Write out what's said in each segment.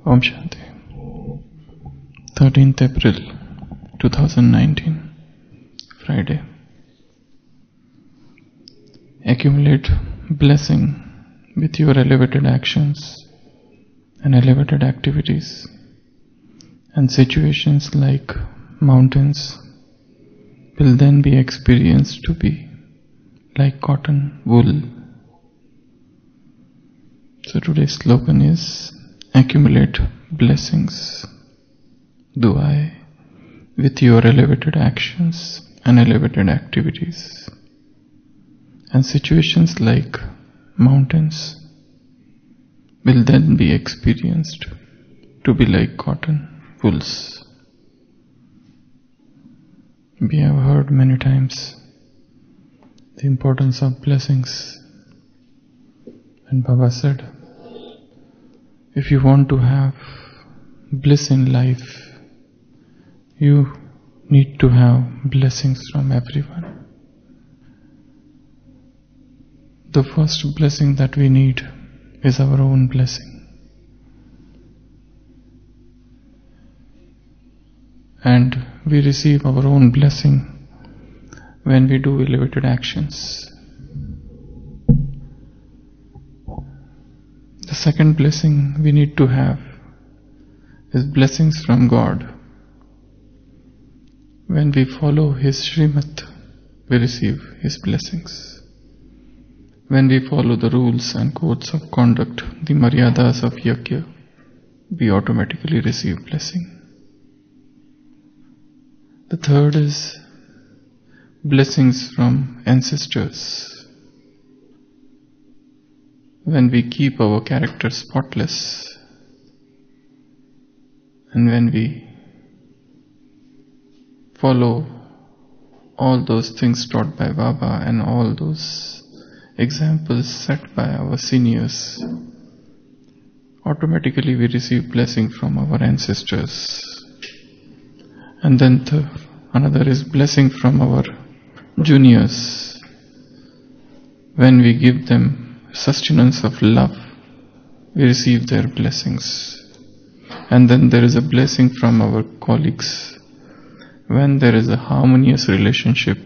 Om Shanti. 13th April 2019, Friday. Accumulate blessing with your elevated actions and elevated activities, and situations like mountains will then be experienced to be like cotton wool. So today's slogan is accumulate blessings, Duai, with your elevated actions and elevated activities, and situations like mountains will then be experienced to be like cotton wools. We have heard many times the importance of blessings, and Baba said, if you want to have bliss in life, you need to have blessings from everyone. The first blessing that we need is our own blessing. And we receive our own blessing when we do elevated actions. The second blessing we need to have is blessings from God. When we follow His Srimad, we receive His blessings. When we follow the rules and codes of conduct, the maryadas of yajna, we automatically receive blessing. The third is blessings from ancestors. When we keep our character spotless, and when we follow all those things taught by Baba and all those examples set by our seniors, automatically we receive blessing from our ancestors. And then another is blessing from our juniors. When we give them sustenance of love, we receive their blessings. And then there is a blessing from our colleagues. When there is a harmonious relationship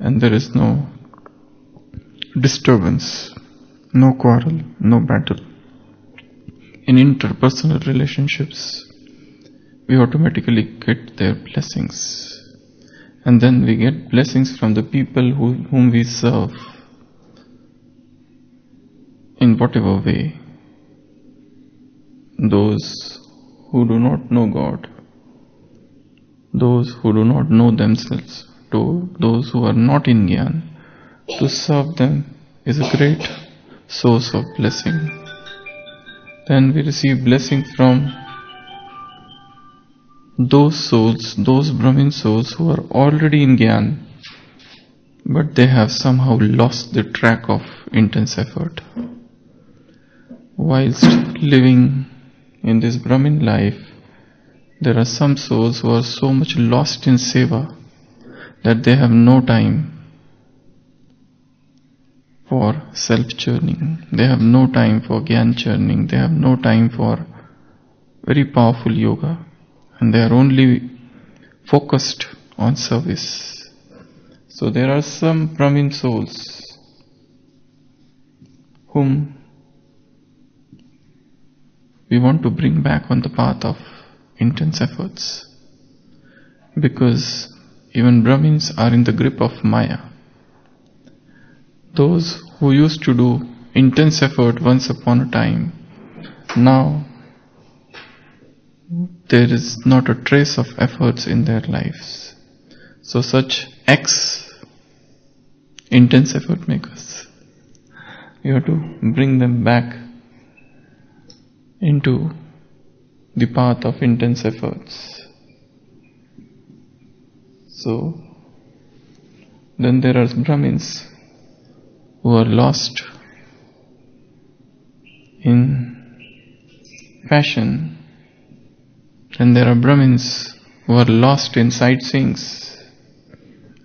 and there is no disturbance, no quarrel, no battle, in interpersonal relationships, we automatically get their blessings. And then we get blessings from the people whom we serve in whatever way. Those who do not know God, those who do not know themselves, those who are not in Gyan, to serve them is a great source of blessing. Then we receive blessing from those souls, those Brahmin souls who are already in Gyan, but they have somehow lost the track of intense effort. Whilst living in this Brahmin life, there are some souls who are so much lost in seva that they have no time for self-churning. They have no time for Gyan churning. They have no time for very powerful yoga. And they are only focused on service. So there are some Brahmin souls whom we want to bring back on the path of intense efforts, because even Brahmins are in the grip of Maya. Those who used to do intense effort once upon a time, now there is not a trace of efforts in their lives. So such intense effort makers, you have to bring them back into the path of intense efforts. So then there are Brahmins who are lost in fashion, and there are Brahmins who are lost in sightseeings,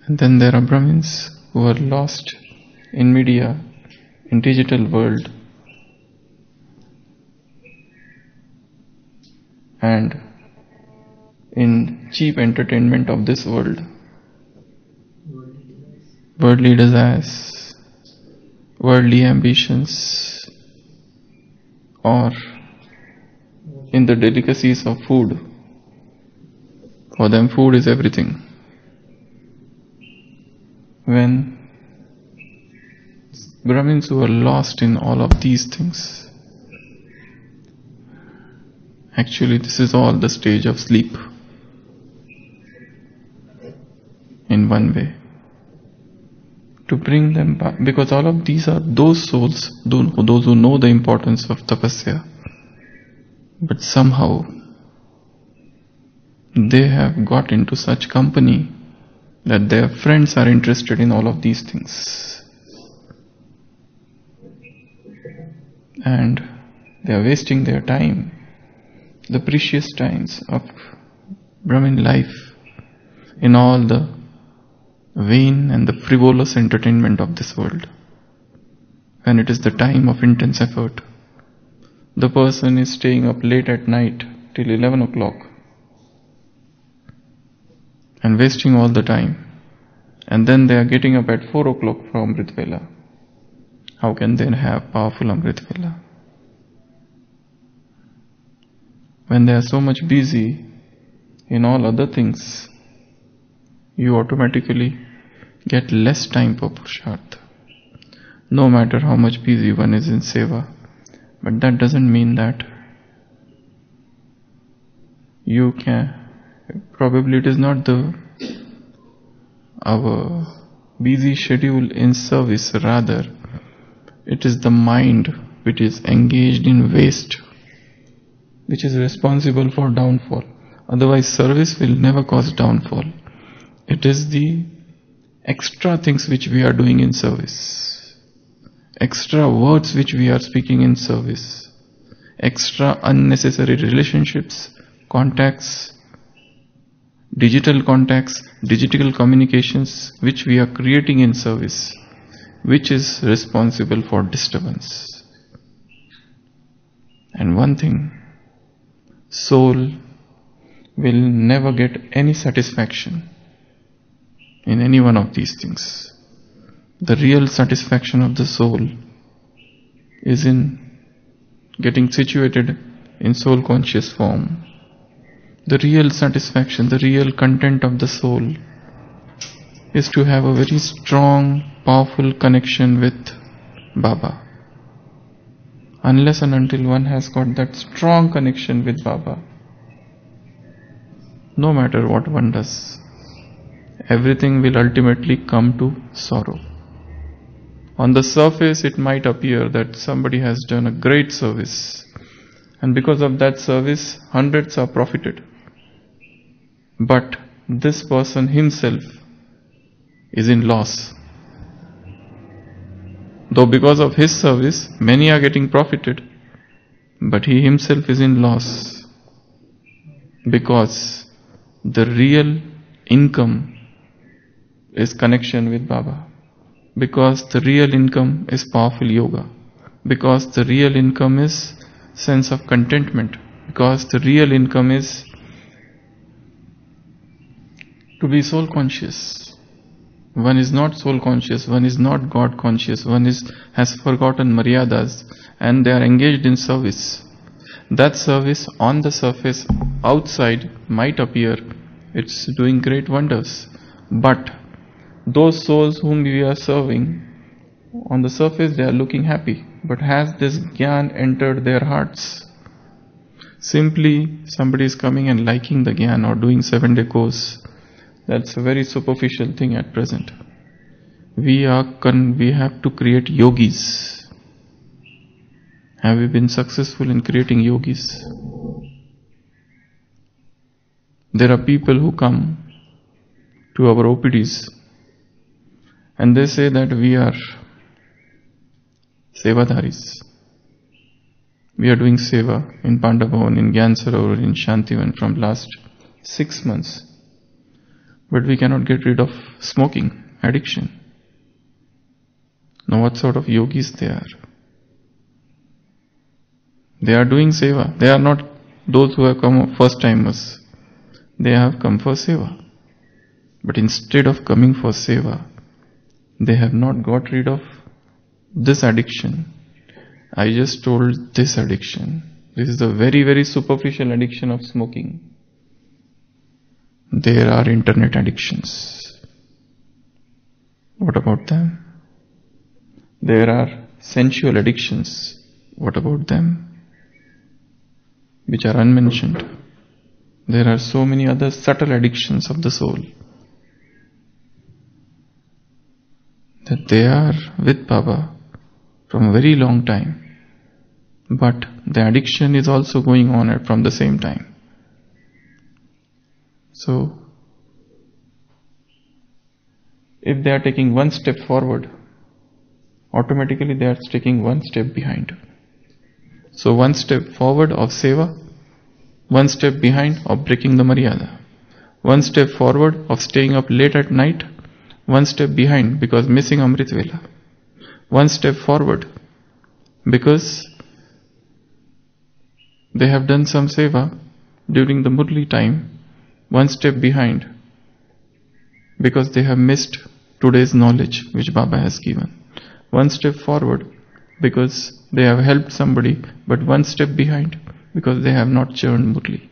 and then there are Brahmins who are lost in media, in digital world. and in cheap entertainment of this world, worldly desires, worldly ambitions, or in the delicacies of food. For them, food is everything. When Brahmins who are lost in all of these things, actually this is all the stage of sleep in one way. To bring them back, because all of these are those souls, those who know the importance of tapasya, but somehow they have got into such company that their friends are interested in all of these things, and they are wasting their time, the precious times of Brahmin life, in all the vain and the frivolous entertainment of this world. When it is the time of intense effort, the person is staying up late at night till 11 o'clock and wasting all the time, and then they are getting up at 4 o'clock for Amrit Vela. How can they have powerful Amrit Vela? When they are so much busy in all other things, you automatically get less time for Purushartha, no matter how much busy one is in seva. But that doesn't mean that you can. Probably it is not our busy schedule in service, rather it is the mind which is engaged in waste which is responsible for downfall. Otherwise service will never cause downfall. It is the extra things which we are doing in service, extra words which we are speaking in service, extra unnecessary relationships, contacts, digital communications which we are creating in service, which is responsible for disturbance. And one thing, soul will never get any satisfaction in any one of these things. The real satisfaction of the soul is in getting situated in soul conscious form. The real satisfaction, the real content of the soul is to have a very strong, powerful connection with Baba. Unless and until one has got that strong connection with Baba, no matter what one does, everything will ultimately come to sorrow. On the surface, it might appear that somebody has done a great service, and because of that service, hundreds are profited. But this person himself is in loss. Though because of his service, many are getting profited, but he himself is in loss, because the real income is connection with Baba, because the real income is powerful yoga, because the real income is sense of contentment, because the real income is to be soul conscious. One is not soul conscious, one is not God conscious, one has forgotten maryadas, and they are engaged in service. That service on the surface, outside, might appear it's doing great wonders, but those souls whom we are serving, on the surface they are looking happy, but has this Gyan entered their hearts? Simply somebody is coming and liking the Gyan or doing 7-day course, that's a very superficial thing at present. We have to create yogis. Have we been successful in creating yogis? There are people who come to our OPDs and they say that we are sevadharis. We are doing seva in Pandavavan, in Gyan Sarovar, in Shantivan from last 6 months. But we cannot get rid of smoking, addiction. Now what sort of yogis they are? They are doing seva. They are not those who have come first timers, they have come for seva. But instead of coming for seva, they have not got rid of this addiction. I just told this addiction. This is the very, very superficial addiction of smoking. There are internet addictions. What about them? There are sensual addictions. What about them? Which are unmentioned. There are so many other subtle addictions of the soul that they are with Baba from a very long time. But the addiction is also going on from the same time. So, if they are taking one step forward, automatically they are taking one step behind. So one step forward of seva, one step behind of breaking the maryada. One step forward of staying up late at night, one step behind because missing Amrit Vela. One step forward because they have done some seva during the Murli time, one step behind because they have missed today's knowledge which Baba has given. One step forward because they have helped somebody, but one step behind because they have not churned Murli.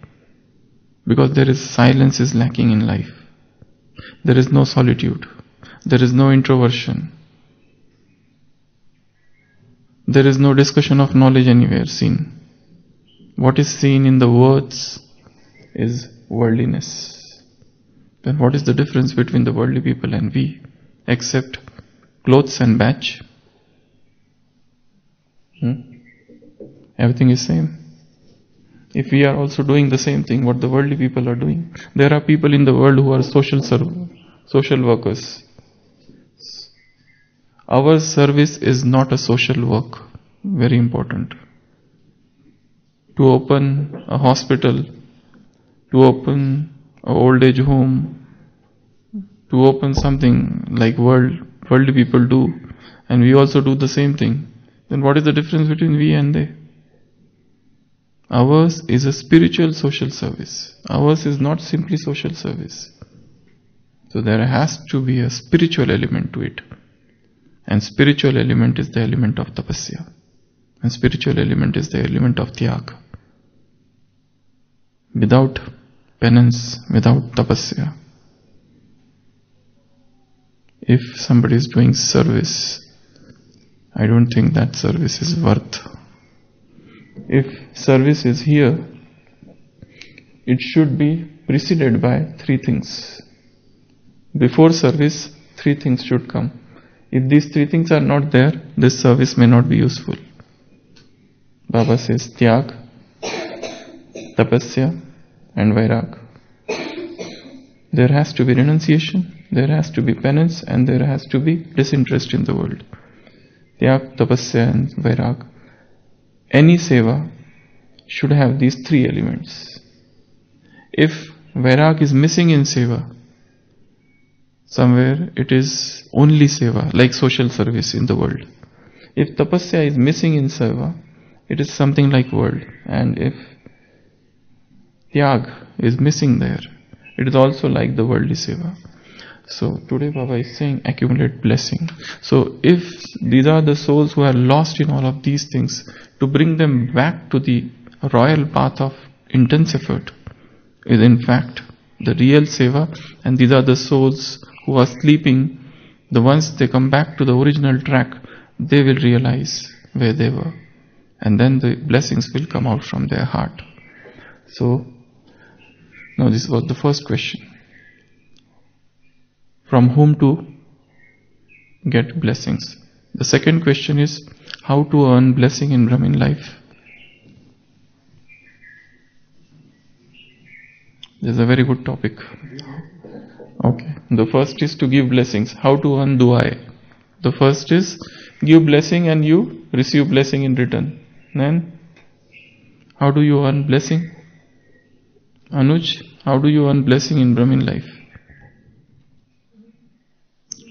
Because there is silence is lacking in life. There is no solitude. There is no introversion. There is no discussion of knowledge anywhere seen. What is seen in the words is worldliness. Then what is the difference between the worldly people and we? Except clothes and badge. Everything is same. If we are also doing the same thing what the worldly people are doing, there are people in the world who are social workers. Our service is not a social work. Very important. To open a hospital, to open an old age home, to open something like worldly people do, and we also do the same thing, then what is the difference between we and they? Ours is a spiritual social service. Ours is not simply social service. So there has to be a spiritual element to it. And spiritual element is the element of tapasya. And spiritual element is the element of tyag. Without penance, without tapasya, if somebody is doing service, I don't think that service is worth. If service is here, it should be preceded by three things. Before service, three things should come. If these three things are not there, this service may not be useful. Baba says tyag, tapasya and vairag. There has to be renunciation, there has to be penance, and there has to be disinterest in the world. Tyag, tapasya and vairag. Any seva should have these three elements. If vairag is missing in seva, somewhere it is only seva, like social service in the world. If tapasya is missing in seva, it is something like world. And if tyag is missing there, it is also like the worldly seva. So today Baba is saying accumulate blessing. So if these are the souls who are lost in all of these things, to bring them back to the royal path of intense effort is in fact the real seva. And these are the souls who are sleeping. The ones they come back to the original track, they will realize where they were. And then the blessings will come out from their heart. So, now this was the first question. From whom to get blessings? The second question is how to earn blessing in Brahmin life. This is a very good topic. Okay. The first is to give blessings. How to earn du'ai? The first is give blessing and you receive blessing in return. Then how do you earn blessing? Anuj, how do you earn blessing in Brahmin life?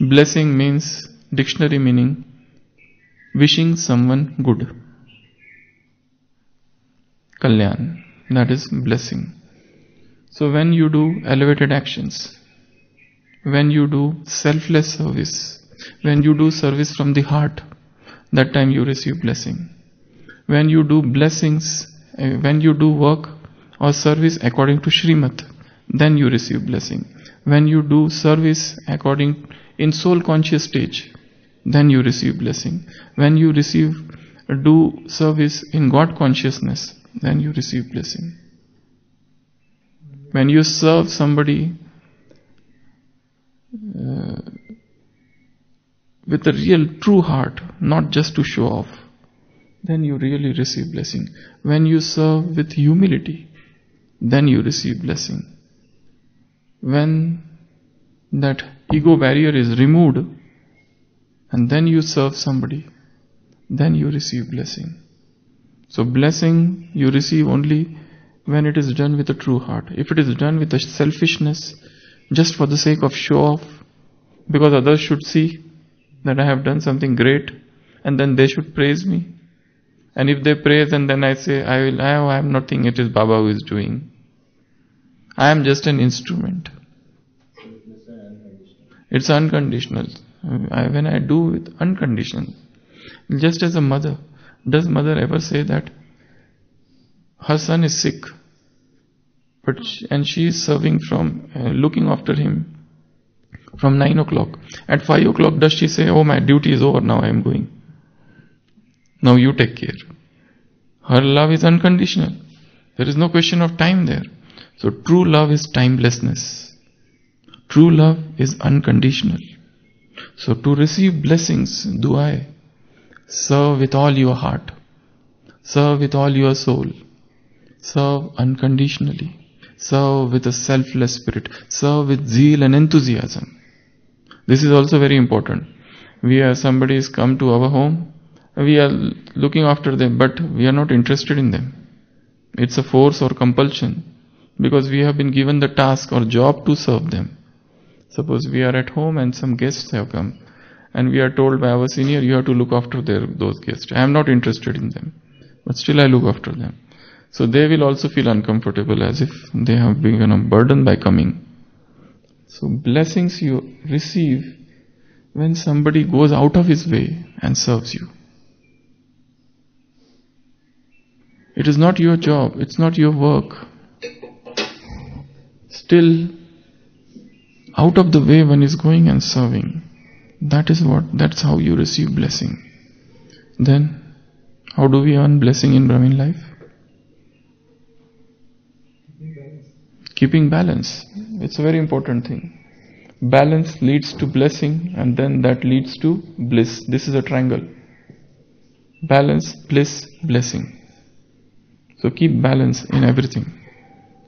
Blessing means, dictionary meaning, wishing someone good. Kalyan. That is blessing. So when you do elevated actions, when you do selfless service, when you do service from the heart, that time you receive blessing. When you do blessings, when you do work or service according to Srimad, then you receive blessing. When you do service according in soul conscious stage, then you receive blessing. When you do service in God consciousness, then you receive blessing. When you serve somebody with a real true heart, not just to show off, then you really receive blessing. When you serve with humility, then you receive blessing. When that ego barrier is removed, and then you serve somebody, then you receive blessing. So blessing you receive only when it is done with a true heart. If it is done with a selfishness, just for the sake of show off, because others should see that I have done something great, and then they should praise me. And if they praise and then I say, I am nothing, it is Baba who is doing. I am just an instrument. It's unconditional. When I do with unconditional, just as a mother, does mother ever say that her son is sick, and she is serving from, looking after him from 9 o'clock. At 5 o'clock, does she say, oh, my duty is over, now I am going. Now you take care. Her love is unconditional. There is no question of time there. So true love is timelessness. True love is unconditional. So to receive blessings, dua, serve with all your heart. Serve with all your soul. Serve unconditionally. Serve with a selfless spirit. Serve with zeal and enthusiasm. This is also very important. Somebody has come to our home. We are looking after them, but we are not interested in them. It's a force or compulsion, because we have been given the task or job to serve them. Suppose we are at home and some guests have come, and we are told by our senior, you have to look after those guests. I am not interested in them, but still I look after them. So they will also feel uncomfortable, as if they have been a burden by coming. So blessings you receive when somebody goes out of his way and serves you. It is not your job, it's not your work. Still, out of the way one is going and serving. That's how you receive blessing. Then, how do we earn blessing in Brahmin life? Keeping balance. It's a very important thing. Balance leads to blessing, and then that leads to bliss. This is a triangle. Balance, bliss, blessing. So keep balance in everything.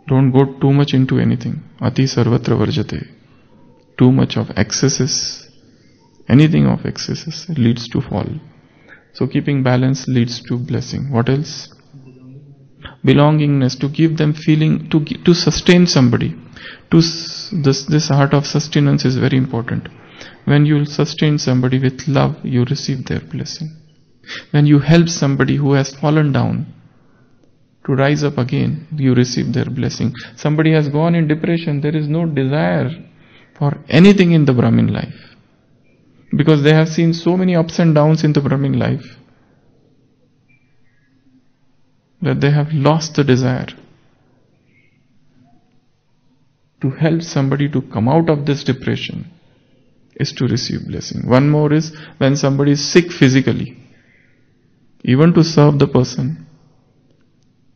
Don't go too much into anything. Ati sarvatra varjate. Too much of excesses, anything of excesses leads to fall. So keeping balance leads to blessing. What else? Belongingness, to give them feeling, to sustain somebody. This heart of sustenance is very important. When you sustain somebody with love, you receive their blessing. When you help somebody who has fallen down to rise up again, you receive their blessing. Somebody has gone in depression, there is no desire for anything in the Brahmin life, because they have seen so many ups and downs in the Brahmin life that they have lost the desire to help somebody to come out of this depression is to receive blessing. One more is when somebody is sick physically, even to serve the person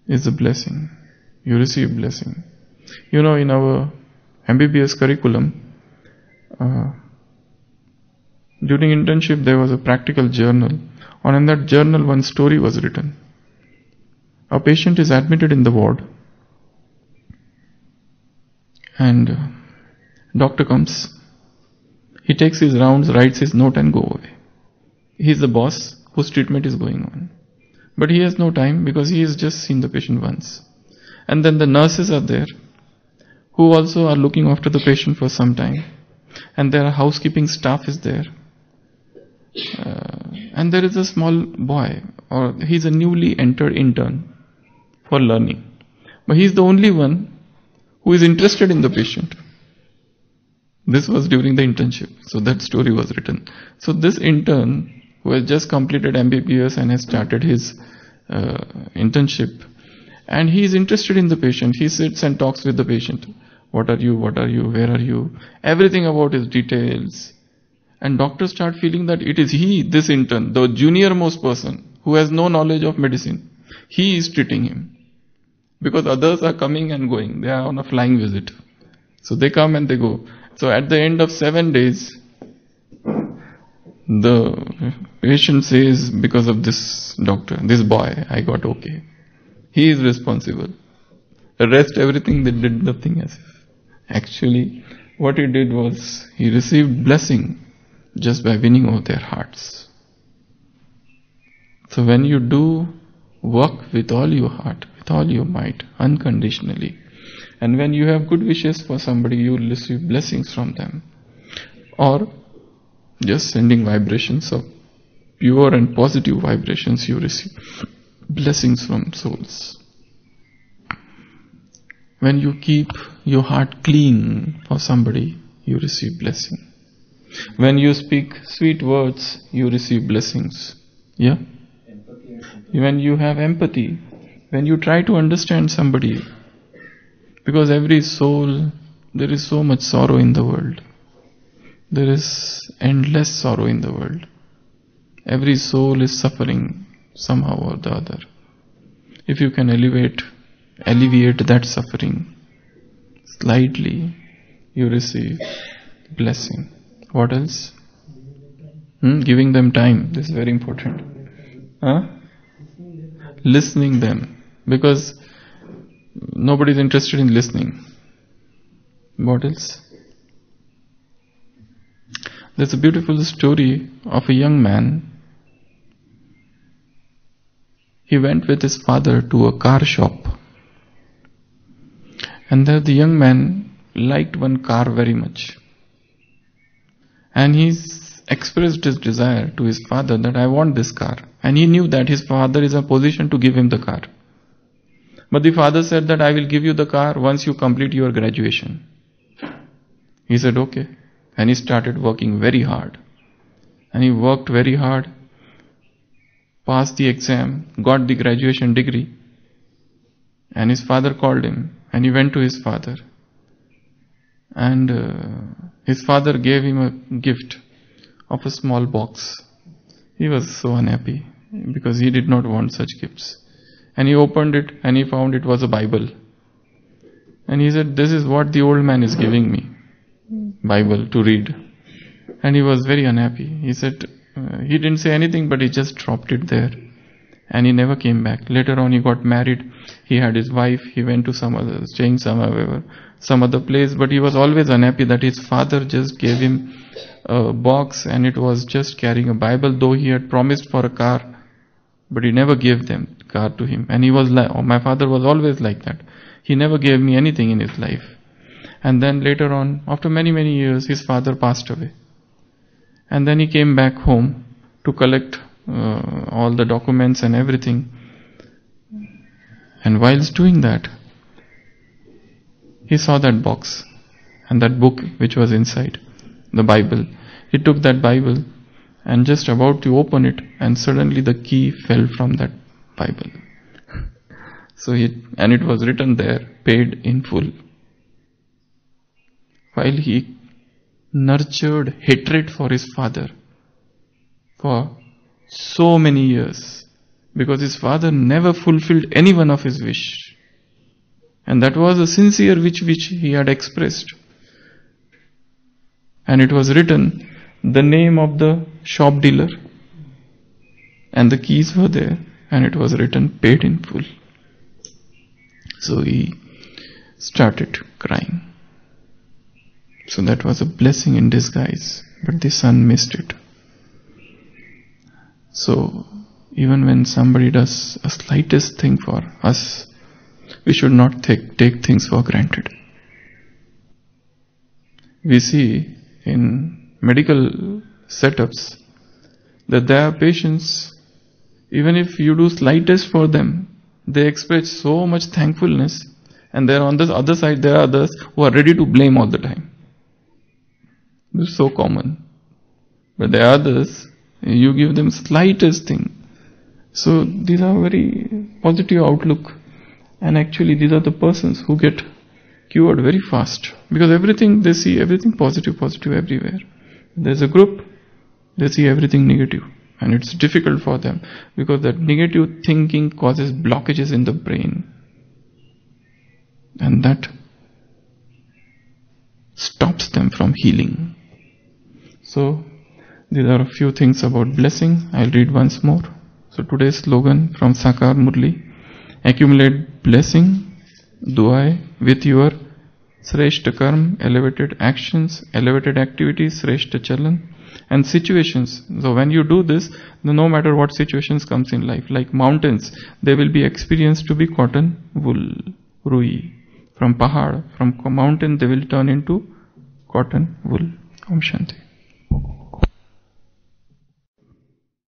is a blessing. You receive blessing. In our MBBS curriculum, during internship there was a practical journal. In that journal one story was written. A patient is admitted in the ward, and doctor comes. He takes his rounds, writes his note and go away. He is the boss whose treatment is going on. But he has no time because he has just seen the patient once. And then the nurses are there who also are looking after the patient for some time. And their housekeeping staff is there. And there is a small boy, or he's a newly entered intern for learning. But he is the only one who is interested in the patient. This was during the internship. So that story was written. So this intern who has just completed MBBS and has started his internship, and he is interested in the patient. He sits and talks with the patient. What are you? What are you? Where are you? Everything about his details. And doctors start feeling that it is he, this intern, the junior most person who has no knowledge of medicine. He is treating him. Because others are coming and going. They are on a flying visit. So they come and they go. So at the end of 7 days, the patient says, because of this doctor, this boy, I got okay. He is responsible. The rest, everything, they did nothing as if. Actually, what he did was, he received blessing just by winning over their hearts. So when you do work with all your heart, with all your might, unconditionally, and when you have good wishes for somebody, you will receive blessings from them. Or just sending vibrations of pure and positive vibrations, you receive blessings from souls. When you keep your heart clean for somebody, you receive blessing. When you speak sweet words, you receive blessings. Yeah? When you have empathy, when you try to understand somebody, because every soul, there is so much sorrow in the world. There is endless sorrow in the world. Every soul is suffering somehow or the other. If you can alleviate that suffering slightly, you receive blessing. What else? Giving them time. This is very important. Listening them. Because nobody is interested in listening. What else? There's a beautiful story of a young man. He went with his father to a car shop. And there the young man liked one car very much. And he expressed his desire to his father that I want this car. And he knew that his father is in a position to give him the car. But the father said that I will give you the car once you complete your graduation. He said okay. And he started working very hard. And he worked very hard, passed the exam, got the graduation degree. And his father called him and he went to his father. And his father gave him a gift of a small box. He was so unhappy because he did not want such gifts. And he opened it and he found it was a Bible. And he said, this is what the old man is giving me, Bible to read. And he was very unhappy. He said, he didn't say anything, but he just dropped it there. And he never came back. Later on he got married. He had his wife. He went to staying somewhere, some other place. But he was always unhappy that his father just gave him a box and it was just carrying a Bible, though he had promised for a car. But he never gave them car to him. And he was my father was always like that. He never gave me anything in his life. And then later on, after many, many years, his father passed away. And then he came back home to collect all the documents and everything. And whilst doing that, he saw that box and that book which was inside, the Bible. He took that Bible and just about to open it, and suddenly the key fell from that Bible. And it was written there, paid in full. While he nurtured hatred for his father for so many years, because his father never fulfilled any one of his wish. And that was a sincere wish which he had expressed. And it was written, the name of the shop dealer, and the keys were there, and it was written, paid in full. So he started crying. So that was a blessing in disguise, but the son missed it. So even when somebody does a slightest thing for us, we should not take things for granted. We see in medical setups that there are patients, even if you do slightest for them, they express so much thankfulness And then on the other side, there are others who are ready to blame all the time. This is so common. But there are others, you give them slightest thing. So these are very positive outlook. And actually these are the persons who get cured very fast. Because everything, they see everything positive everywhere. There's a group, they see everything negative. And it's difficult for them. Because that negative thinking causes blockages in the brain. And that stops them from healing. So, these are a few things about blessing. I'll read once more. So today's slogan from Sakar Murli: accumulate blessing, duai, with your Sreshta Karm, elevated actions, elevated activities, Sreshta Chalan, and situations. So when you do this, no matter what situations comes in life, like mountains, they will be experienced to be cotton wool, rui. From pahad, from mountain, they will turn into cotton wool. Om Shanti.